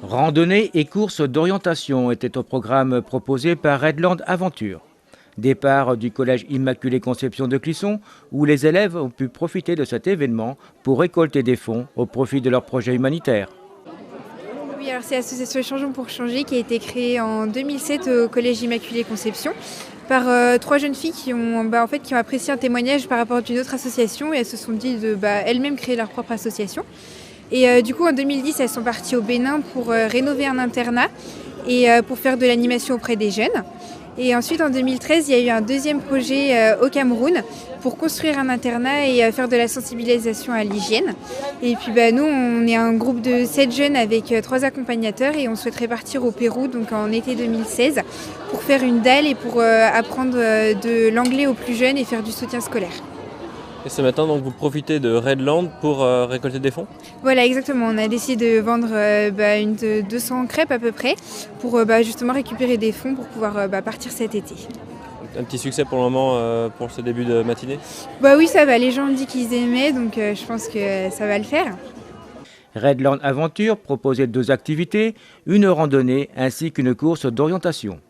Randonnée et courses d'orientation étaient au programme proposé par Redland Aventure. Départ du collège Immaculée Conception de Clisson, où les élèves ont pu profiter de cet événement pour récolter des fonds au profit de leur projet humanitaire. Oui, alors c'est l'association Changeons pour changer qui a été créée en 2007 au collège Immaculée Conception par 3 jeunes filles qui ont apprécié un témoignage par rapport à une autre association et elles se sont dit de elles-mêmes créer leur propre association. Et du coup en 2010 elles sont parties au Bénin pour rénover un internat et pour faire de l'animation auprès des jeunes. Et ensuite en 2013 il y a eu un deuxième projet au Cameroun pour construire un internat et faire de la sensibilisation à l'hygiène. Et puis nous on est un groupe de 7 jeunes avec 3 accompagnateurs et on souhaiterait partir au Pérou donc en été 2016 pour faire une dalle et pour apprendre de l'anglais aux plus jeunes et faire du soutien scolaire. Et ce matin, donc, vous profitez de Redland pour récolter des fonds? Voilà, exactement. On a décidé de vendre 200 crêpes à peu près pour justement récupérer des fonds pour pouvoir partir cet été. Un petit succès pour le moment pour ce début de matinée? Oui, ça va. Les gens ont dit qu'ils aimaient, donc je pense que ça va le faire. Redland Aventure proposait 2 activités, une randonnée ainsi qu'une course d'orientation.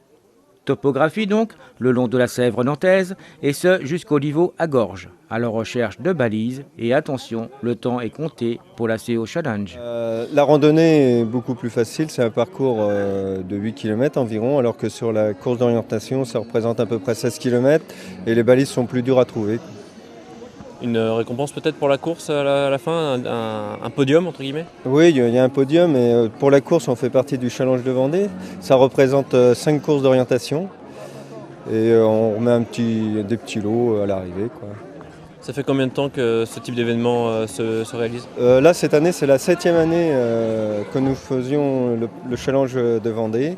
Topographie donc, le long de la Sèvre nantaise, et ce jusqu'au niveau à gorge, à la recherche de balises. Et attention, le temps est compté pour la CO Challenge. La randonnée est beaucoup plus facile, c'est un parcours de 8 km environ, alors que sur la course d'orientation, ça représente à peu près 16 km et les balises sont plus dures à trouver. Une récompense peut-être pour la course à la fin, un podium entre guillemets? Oui, il y a un podium et pour la course on fait partie du Challenge de Vendée. Ça représente 5 courses d'orientation et on remet des petits lots à l'arrivée. Ça fait combien de temps que ce type d'événement se réalise? Là cette année c'est la 7e année que nous faisions le Challenge de Vendée.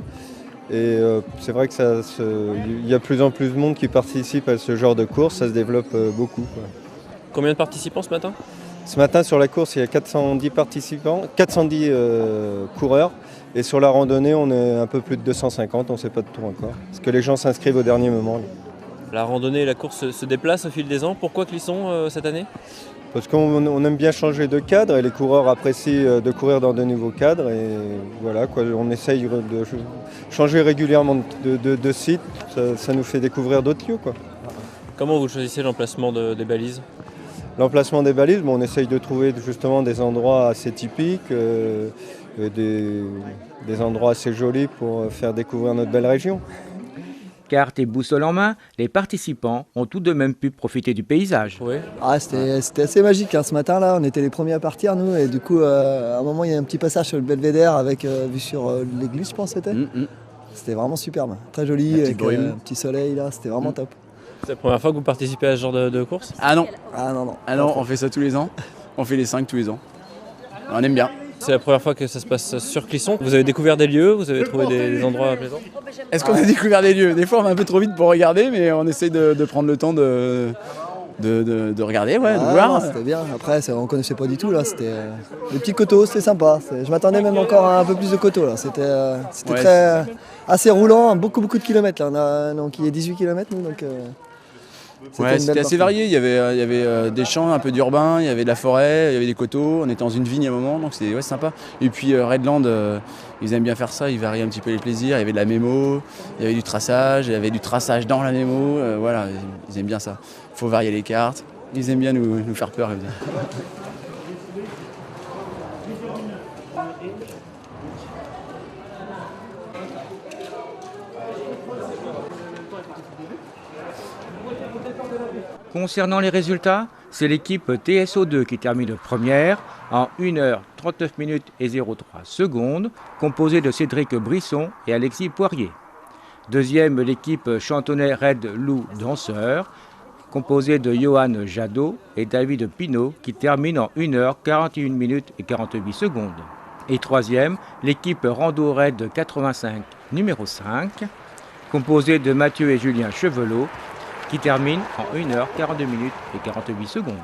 Et c'est vrai que il y a de plus en plus de monde qui participe à ce genre de course, ça se développe beaucoup. Combien de participants ce matin? Ce matin sur la course il y a 410 participants, 410 coureurs et sur la randonnée on est un peu plus de 250, on ne sait pas de tout encore. Parce que les gens s'inscrivent au dernier moment. La randonnée et la course se déplacent au fil des ans. Pourquoi Clisson cette année? Parce qu'on aime bien changer de cadre et les coureurs apprécient de courir dans de nouveaux cadres. Et voilà, on essaye de changer régulièrement de site, ça nous fait découvrir d'autres lieux. Comment vous choisissez l'emplacement des balises? L'emplacement des balises, on essaye de trouver justement des endroits assez typiques, des endroits assez jolis pour faire découvrir notre belle région. Carte et boussole en main, les participants ont tout de même pu profiter du paysage. Oui. C'était assez magique ce matin-là, on était les premiers à partir nous et du coup à un moment il y a un petit passage sur le belvédère avec vue sur l'église je pense c'était. C'était vraiment superbe, très joli avec un petit soleil là, c'était vraiment top. C'est la première fois que vous participez à ce genre de course? Ah non. Ah non, on fait ça tous les ans. On fait les 5 tous les ans. On aime bien. C'est la première fois que ça se passe sur Clisson. Vous avez découvert des lieux, vous avez trouvé des endroits plaisants? Est-ce qu'on a découvert des lieux? Des fois on va un peu trop vite pour regarder, mais on essaye de prendre le temps de regarder, de voir. C'était bien, après on connaissait pas du tout là, c'était des petits coteaux, c'était sympa. Je m'attendais même encore à un peu plus de coteaux là, c'était assez roulant, beaucoup de kilomètres là. Donc il y a 18 km nous donc. C'était assez varié, il y avait des champs un peu d'urbain, il y avait de la forêt, il y avait des coteaux, on était dans une vigne à un moment, donc c'était sympa. Et puis Redland, ils aiment bien faire ça, ils varient un petit peu les plaisirs, il y avait de la mémo, il y avait du traçage dans la mémo, voilà, ils aiment bien ça. Il faut varier les cartes, ils aiment bien nous faire peur. Concernant les résultats, c'est l'équipe TSO2 qui termine première en 1h39 minutes et 03 secondes, composée de Cédric Brisson et Alexis Poirier. Deuxième, l'équipe Chantonnay Red Loup Danseur, composée de Johan Jadot et David Pinault, qui termine en 1h41 minutes et 48 secondes. Et troisième, l'équipe Rando Red 85 numéro 5, composée de Mathieu et Julien Chevelot, qui termine en 1h42 minutes et 48 secondes.